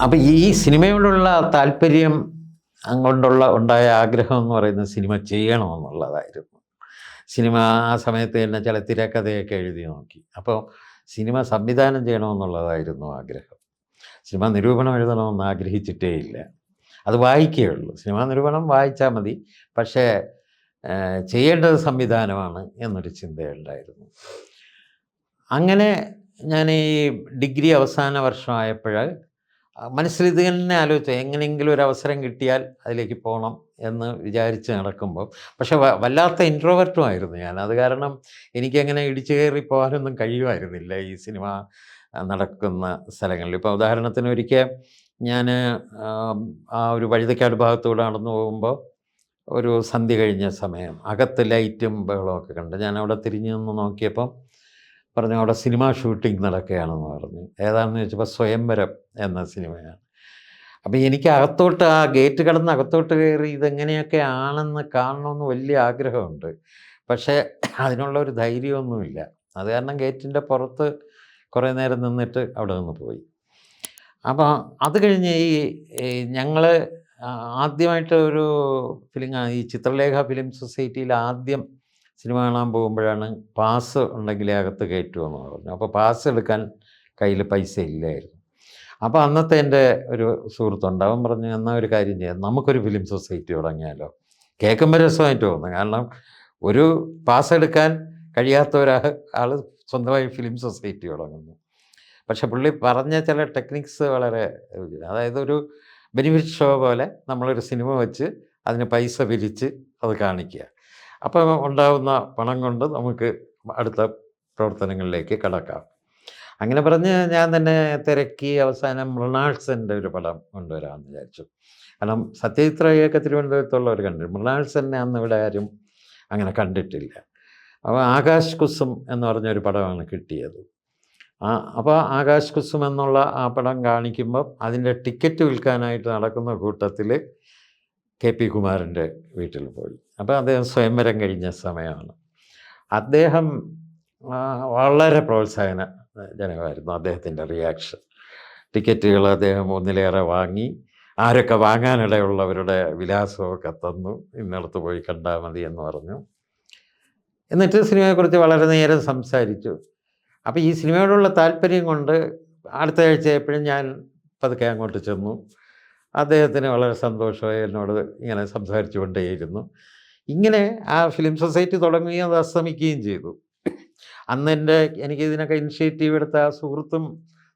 അപ്പം ഈ സിനിമയോടുള്ള താല്പര്യം ഉണ്ടായ ആഗ്രഹം എന്ന് പറയുന്നത് സിനിമ ചെയ്യണമെന്നുള്ളതായിരുന്നു. സിനിമ ആ സമയത്ത് തന്നെ ചില തിരക്കഥയൊക്കെ എഴുതി നോക്കി. അപ്പോൾ സിനിമ സംവിധാനം ചെയ്യണമെന്നുള്ളതായിരുന്നു ആഗ്രഹം. സിനിമ നിരൂപണം എഴുതണമെന്ന് ആഗ്രഹിച്ചിട്ടേ ഇല്ല. അത് വായിക്കുകയുള്ളൂ. സിനിമാ നിരൂപണം വായിച്ചാൽ മതി. പക്ഷേ ചെയ്യേണ്ടത് സംവിധാനമാണ് എന്നൊരു ചിന്തയുണ്ടായിരുന്നു. അങ്ങനെ ഞാൻ ഈ ഡിഗ്രി അവസാന വർഷമായപ്പോൾ മനസ്സിൽ ഇത് തന്നെ ആലോചിച്ചു, എങ്ങനെയെങ്കിലും ഒരു അവസരം കിട്ടിയാൽ അതിലേക്ക് പോകണം എന്ന് വിചാരിച്ച് നടക്കുമ്പോൾ, പക്ഷെ വല്ലാത്ത ഇൻട്രോവർട്ടുമായിരുന്നു ഞാൻ. അത് കാരണം എനിക്കങ്ങനെ ഇടിച്ചു കയറി പോകാനൊന്നും കഴിയുമായിരുന്നില്ല ഈ സിനിമ നടക്കുന്ന സ്ഥലങ്ങളിൽ. ഇപ്പോൾ ഉദാഹരണത്തിന് ഒരിക്കൽ ഞാൻ ആ ഒരു വഴുതക്കാട് ഭാഗത്തൂടെ നടന്നു പോകുമ്പോൾ ഒരു സന്ധ്യ കഴിഞ്ഞ സമയം അകത്ത് ലൈറ്റും ബഹളമൊക്കെ കണ്ട് ഞാൻ അവിടെ തിരിഞ്ഞു നിന്ന് നോക്കിയപ്പം പറഞ്ഞു അവിടെ സിനിമ ഷൂട്ടിംഗ് നടക്കുകയാണെന്ന് പറഞ്ഞു. ഏതാണെന്ന് ചോദിച്ചപ്പോൾ സ്വയംവരം എന്ന സിനിമയാണ്. അപ്പം എനിക്ക് അകത്തോട്ട് ആ ഗേറ്റ് കടന്ന് അകത്തോട്ട് കയറി ഇതെങ്ങനെയൊക്കെ ആണെന്ന് കാണണമെന്ന് വലിയ ആഗ്രഹമുണ്ട്. പക്ഷേ അതിനുള്ള ഒരു ധൈര്യമൊന്നുമില്ല. അത് കാരണം ഗേറ്റിൻ്റെ പുറത്ത് കുറേ നേരം നിന്നിട്ട് അവിടെ നിന്ന് പോയി. അപ്പോൾ അത് കഴിഞ്ഞ് ഈ ഞങ്ങൾ ആദ്യമായിട്ട് ഒരു ഈ ചിത്രലേഖ ഫിലിം സൊസൈറ്റിയിൽ ആദ്യം സിനിമ കാണാൻ പോകുമ്പോഴാണ് പാസ് ഉണ്ടെങ്കിലേ അകത്ത് കയറ്റുമെന്ന് പറഞ്ഞു. അപ്പോൾ പാസ് എടുക്കാൻ കയ്യിൽ പൈസ ഇല്ലായിരുന്നു. അപ്പോൾ അന്നത്തെ എൻ്റെ ഒരു സുഹൃത്തുണ്ട്, അവൻ പറഞ്ഞു എന്നാൽ ഒരു കാര്യം ചെയ്യാം, നമുക്കൊരു ഫിലിം സൊസൈറ്റി തുടങ്ങിയാലോ. കേൾക്കുമ്പോൾ രസമായിട്ട് തോന്നുന്നു, കാരണം ഒരു പാസ് എടുക്കാൻ കഴിയാത്ത ഒരാൾ സ്വന്തമായി ഫിലിം സൊസൈറ്റി തുടങ്ങുന്നു. പക്ഷെ പുള്ളി പറഞ്ഞ ചില ടെക്നിക്സ് വളരെ, അതായത് ഒരു ബെനിഫിറ്റ് ഷോ പോലെ നമ്മളൊരു സിനിമ വെച്ച് അതിന് പൈസ പിരിച്ച് അത് കാണിക്കുക. അപ്പോൾ ഉണ്ടാകുന്ന പണം കൊണ്ട് നമുക്ക് അടുത്ത പ്രവർത്തനങ്ങളിലേക്ക് കടക്കാം. അങ്ങനെ പറഞ്ഞ് ഞാൻ തന്നെ തിരക്കി അവസാനം മൃണാൾസൻ്റെ ഒരു പടം കൊണ്ടുവരാമെന്ന് വിചാരിച്ചു. കാരണം സത്യജിത്രയൊക്കെ തിരുവനന്തപുരത്തുള്ളവർ കണ്ടു, മൃണാൾസനെ അന്ന് ഇവിടെ ആരും അങ്ങനെ കണ്ടിട്ടില്ല. അപ്പോൾ ആകാശ് കുസും എന്ന് പറഞ്ഞൊരു പടമാണ് കിട്ടിയത്. അപ്പോൾ ആകാശ് കുസും എന്നുള്ള ആ പടം കാണിക്കുമ്പോൾ അതിൻ്റെ ടിക്കറ്റ് വിൽക്കാനായിട്ട് നടക്കുന്ന കൂട്ടത്തിൽ കെ പി കുമാരൻ്റെ വീട്ടിൽ പോയി. അപ്പോൾ അദ്ദേഹം സ്വയംവരം കഴിഞ്ഞ സമയമാണ്. അദ്ദേഹം വളരെ പ്രോത്സാഹനജനകമായിരുന്നു അദ്ദേഹത്തിൻ്റെ റിയാക്ഷൻ. ടിക്കറ്റുകൾ അദ്ദേഹം ഒന്നിലേറെ വാങ്ങി, ആരൊക്കെ വാങ്ങാനിടയുള്ളവരുടെ വിലാസമൊക്കെ തന്നു, ഇന്നടത്ത് പോയി കണ്ടാൽ മതി എന്ന് പറഞ്ഞു. എന്നിട്ട് സിനിമയെക്കുറിച്ച് വളരെ നേരം സംസാരിച്ചു. അപ്പോൾ ഈ സിനിമയോടുള്ള താല്പര്യം കൊണ്ട് അടുത്ത ആഴ്ച എപ്പോഴും ഞാൻ പതുക്കെ അങ്ങോട്ട് ചെന്നു. അദ്ദേഹത്തിന് വളരെ സന്തോഷമായി എന്നോട് ഇങ്ങനെ സംസാരിച്ചു കൊണ്ടേയിരുന്നു. ഇങ്ങനെ ആ ഫിലിം സൊസൈറ്റി തുടങ്ങുകയും അത് അസ്തമിക്കുകയും ചെയ്തു. അന്ന് എനിക്കിതിനൊക്കെ ഇനിഷ്യേറ്റീവ് എടുത്ത ആ സുഹൃത്തും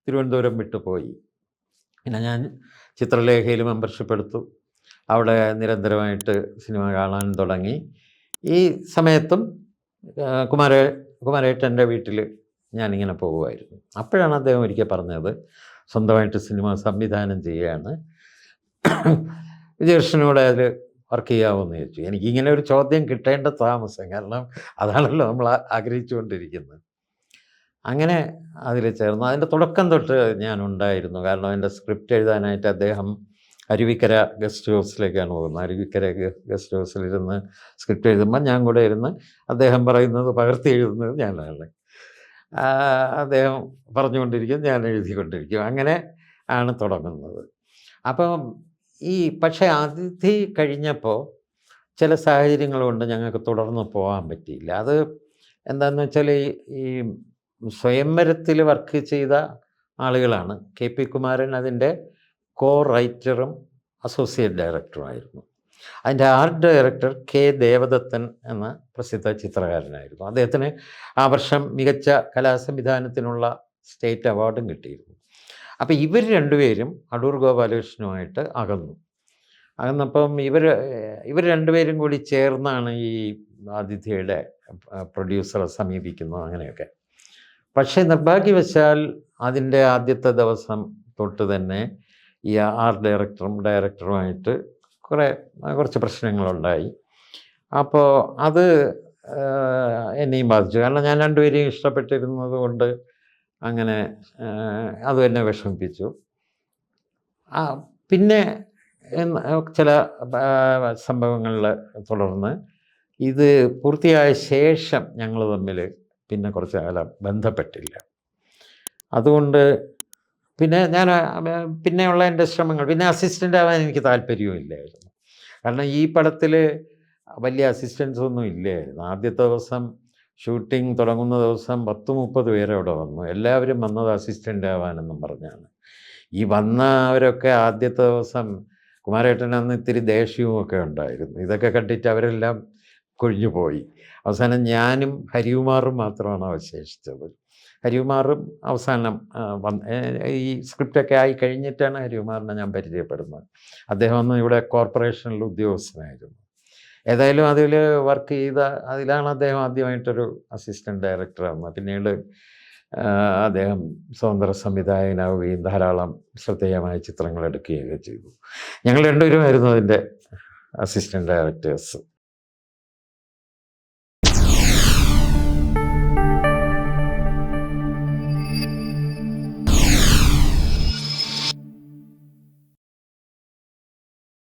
തിരുവനന്തപുരം വിട്ടുപോയി. പിന്നെ ഞാൻ ചിത്രലേഖയിൽ മെമ്പർഷിപ്പ് എടുത്തു. അവിടെ നിരന്തരമായിട്ട് സിനിമ കാണാൻ തുടങ്ങി. ഈ സമയത്തും കുമാരേട്ടൻ്റെ വീട്ടിൽ ഞാനിങ്ങനെ പോകുമായിരുന്നു. അപ്പോഴാണ് അദ്ദേഹം ഒരിക്കൽ പറഞ്ഞത് സ്വന്തമായിട്ട് സിനിമ സംവിധാനം ചെയ്യുകയാണ്, വിജയകൃഷ്ണനോട് അതിൽ വർക്ക് ചെയ്യാമെന്ന് ചോദിച്ചു. എനിക്കിങ്ങനെ ഒരു ചോദ്യം കിട്ടേണ്ട താമസം, കാരണം അതാണല്ലോ നമ്മൾ ആഗ്രഹിച്ചുകൊണ്ടിരിക്കുന്നത്. അങ്ങനെ അതിൽ ചേർന്നു. അതിൻ്റെ തുടക്കം തൊട്ട് ഞാനുണ്ടായിരുന്നു. കാരണം എൻ്റെ സ്ക്രിപ്റ്റ് എഴുതാനായിട്ട് അദ്ദേഹം അരുവിക്കര ഗസ്റ്റ് ഹൗസിലേക്കാണ് പോകുന്നത്. അരുവിക്കര ഗസ്റ്റ് ഹൗസിലിരുന്ന് സ്ക്രിപ്റ്റ് എഴുതുമ്പോൾ ഞാൻ കൂടെ ഇരുന്ന് അദ്ദേഹം പറയുന്നത് പകർത്തി എഴുതുന്നത് ഞാനാണ്. അദ്ദേഹം പറഞ്ഞുകൊണ്ടിരിക്കും, ഞാൻ എഴുതിക്കൊണ്ടിരിക്കും. അങ്ങനെ ആണ് തുടങ്ങുന്നത്. അപ്പം പക്ഷേ അതിഥി കഴിഞ്ഞപ്പോൾ ചില സാഹചര്യങ്ങൾ കൊണ്ട് ഞങ്ങൾക്ക് തുടർന്ന് പോകാൻ പറ്റിയില്ല. അത് എന്താണെന്ന് വെച്ചാൽ ഈ സ്വയംവരത്തിൽ വർക്ക് ചെയ്ത ആളുകളാണ്. കെ പി കുമാരൻ അതിൻ്റെ കോ റൈറ്ററും അസോസിയേറ്റ് ഡയറക്ടറുമായിരുന്നു. അതിൻ്റെ ആർട്ട് ഡയറക്ടർ കെ ദേവദത്തൻ എന്ന പ്രസിദ്ധ ചിത്രകാരനായിരുന്നു. അദ്ദേഹത്തിന് ആ വർഷം മികച്ച കലാസംവിധാനത്തിനുള്ള സ്റ്റേറ്റ് അവാർഡും കിട്ടിയിരുന്നു. അപ്പോൾ ഇവർ രണ്ടുപേരും അടൂർ ഗോപാലകൃഷ്ണനുമായിട്ട് അകന്നപ്പം ഇവർ രണ്ടുപേരും കൂടി ചേർന്നാണ് ഈ അതിഥിയുടെ പ്രൊഡ്യൂസറെ സമീപിക്കുന്നത്, അങ്ങനെയൊക്കെ. പക്ഷേ നിർഭാഗ്യവശാൽ അതിൻ്റെ ആദ്യത്തെ ദിവസം തൊട്ട് തന്നെ ഈ ആർട്ട് ഡയറക്ടറുമായിട്ട് കുറച്ച് പ്രശ്നങ്ങളുണ്ടായി. അപ്പോൾ അത് എന്നെയും ബാധിച്ചു. കാരണം ഞാൻ രണ്ടുപേരെയും ഇഷ്ടപ്പെട്ടിരുന്നത് കൊണ്ട് അങ്ങനെ അത് എന്നെ വിഷമിപ്പിച്ചു. പിന്നെ ചില സംഭവങ്ങളിൽ തുടർന്ന് ഇത് പൂർത്തിയായ ശേഷം ഞങ്ങൾ തമ്മിൽ പിന്നെ കുറച്ച് കാലം ബന്ധപ്പെട്ടില്ല. അതുകൊണ്ട് പിന്നെ ഞാൻ പിന്നെയുള്ള എൻ്റെ ശ്രമങ്ങൾ, പിന്നെ അസിസ്റ്റൻ്റ് ആവാൻ എനിക്ക് താല്പര്യവും ഇല്ലായിരുന്നു. കാരണം ഈ പടത്തിൽ വലിയ അസിസ്റ്റൻസ് ഒന്നും ഇല്ലായിരുന്നു. ആദ്യത്തെ ദിവസം ഷൂട്ടിംഗ് തുടങ്ങുന്ന ദിവസം 10-30 പേര് അവിടെ വന്നു. എല്ലാവരും വന്നത് അസിസ്റ്റൻ്റ് ആവാനെന്നും പറഞ്ഞാണ്. ഈ വന്നവരൊക്കെ ആദ്യത്തെ ദിവസം കുമാരേട്ടൻ അന്ന് ഇത്തിരി ദേഷ്യവും ഒക്കെ ഉണ്ടായിരുന്നു. ഇതൊക്കെ കണ്ടിട്ട് അവരെല്ലാം കൊഴിഞ്ഞു പോയി. അവസാനം ഞാനും ഹരികുമാറും മാത്രമാണ് അവശേഷിച്ചത്. ഹരികുമാറും അവസാനം ഈ സ്ക്രിപ്റ്റൊക്കെ ആയി കഴിഞ്ഞിട്ടാണ് ഹരികുമാറിനെ ഞാൻ പരിചയപ്പെടുന്നത്. അദ്ദേഹം അന്ന് ഇവിടെ കോർപ്പറേഷനിൽ ഉദ്യോഗസ്ഥനായിരുന്നു. ഏതായാലും അതിൽ വർക്ക് ചെയ്ത അതിലാണ് അദ്ദേഹം ആദ്യമായിട്ടൊരു അസിസ്റ്റൻറ്റ് ഡയറക്ടറാകുന്നത്. പിന്നീട് അദ്ദേഹം സ്വതന്ത്ര സംവിധായകനാവുകയും ധാരാളം ശ്രദ്ധേയമായ ചിത്രങ്ങൾ എടുക്കുകയൊക്കെ ചെയ്തു. ഞങ്ങൾ രണ്ടുപേരുമായിരുന്നു അതിൻ്റെ അസിസ്റ്റൻറ്റ് ഡയറക്ടേഴ്സ്.